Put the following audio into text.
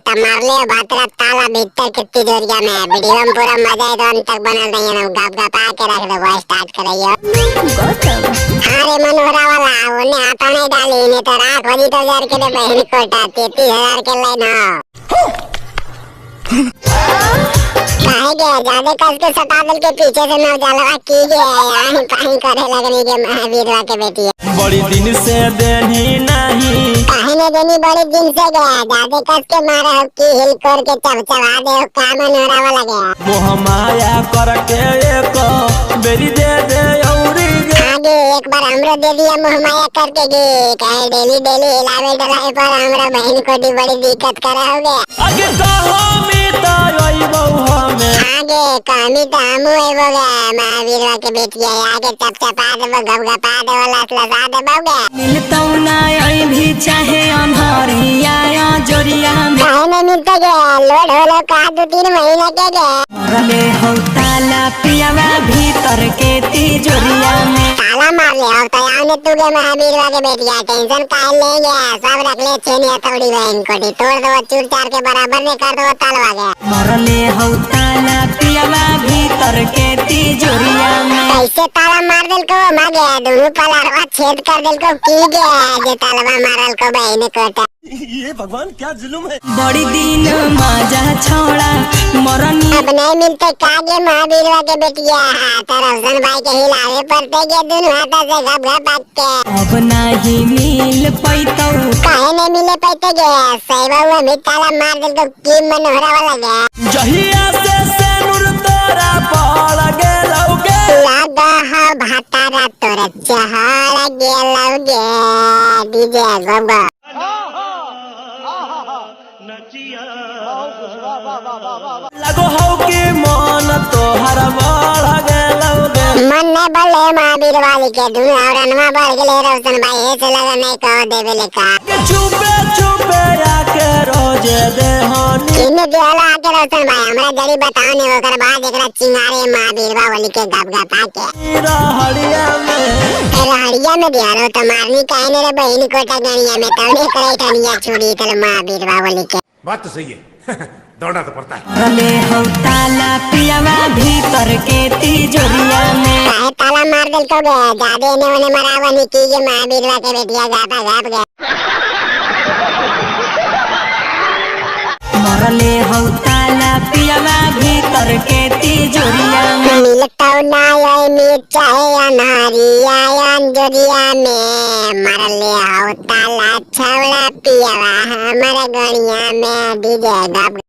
तमारले बातरा ताला भीतर के तिजोरिया में वीडियो में पूरा मजा है तो अंत तक बनल रही है ना गप आके रख दो वॉइस स्टार्ट करियो गौतम अरे मनोहरा वाला उन्हें हाथ नहीं डाली ने तो रात बजी तो हजार के बहन कोटा 33,000 के लाइन काहे गया ज्यादा कस के सटा दल के पीछे से नौ जलवा की गया यहीं कहीं करे लगनी के महावीरवा के बेटी बड़ी दिन से देनी नहीं काहे ने देनी बड़े दिन से गया ज्यादा कस के मारा की हिल कर के चबचबा दे काम नोरा वाला गया मोह माया करके एक बेरी दे औरी आगे एक बार हमरो दे दिया मोह माया करके गे काहे डेली हिलावे डलावे पर हमरा बहन को दी बड़ी दिक्कत करा हो गया आगे कहो मीता योई बहु में आगे कमी तो हम हुए वो गए महावीरवा के बेटिया आगे चपचपा दे वो गपगपा दे वो लसलसा दे बहु मिलता ना आई भी चाहे अंधारिया या जोरिया में काहे नहीं मिलते गए लोड होलो का 2-3 महीने के गए मरले हो ताला पियावा भीतर के तिजोरिया में ताला मार ले हो तो याने तू के महावीरवा के बेटिया टेंशन काहे ले गया सब रख ले छेनी हथौड़ी बहन कोटी तोड़ दो चूर चार के बराबर ने कर दो तलवा गया मरले हो ताला पियावा भीतर के तिजोरिया में कैसे ताला मार दिल को मागे दोनों पलारवा छेद कर दिल को की गया जे तालवा मारल को बहन कोटा ये भगवान क्या जुल्म है बड़ी दिन माजा छोड़ा मरनी अब नहीं मिलते कागे महावीरवा के बेटिया तरफसन भाई के हिलावे पड़ते गे दोनों हाथा से घप के अब नहीं मिल पैतो काहे नहीं मिले पैते गे सैवा हुआ भी ताला मार दिल को की मनोहरा वाला गया जहिया से नूर तोरा पड़ गेलौगे लगा हो भातारा तोरा चहड़ गेलौगे डीजे गोगो लगो हो कि मन तोहर बढ़ गेलौगे मन ने बल्ले महावीर वाली के दोनों औरनवा बढ़ गेले रोशन भाई ऐसे लगा नहीं कहो देवे लेका छुपे आके रोजे देहानी इन्हें दियाला आके रोशन भाई हमरा जरी बताओ ने ओकर बाद एकरा चिंगारे महावीर वाली के गप आके रहड़िया में दियालो तो मारनी काहे ने रे बहन कोटा गनिया में तौने करे ठनिया छुड़ी तल महावीर वाली के बात तो सही है दौड़ना तो पड़ता है मरले हो ताला पियावा भीतर के तिजोरिया में काहे ताला मार दिल को गए जादे ने उन्हें मरावनी की ये महावीरवा के बेटिया घाप गए मरले हो ताला पियावा भीतर के तिजोरिया में मिलता ना ये मीट चाहे अनहरिया अंजोरिया में मरले हो ताला छवड़ा पियावा हमारे गणिया में डीजे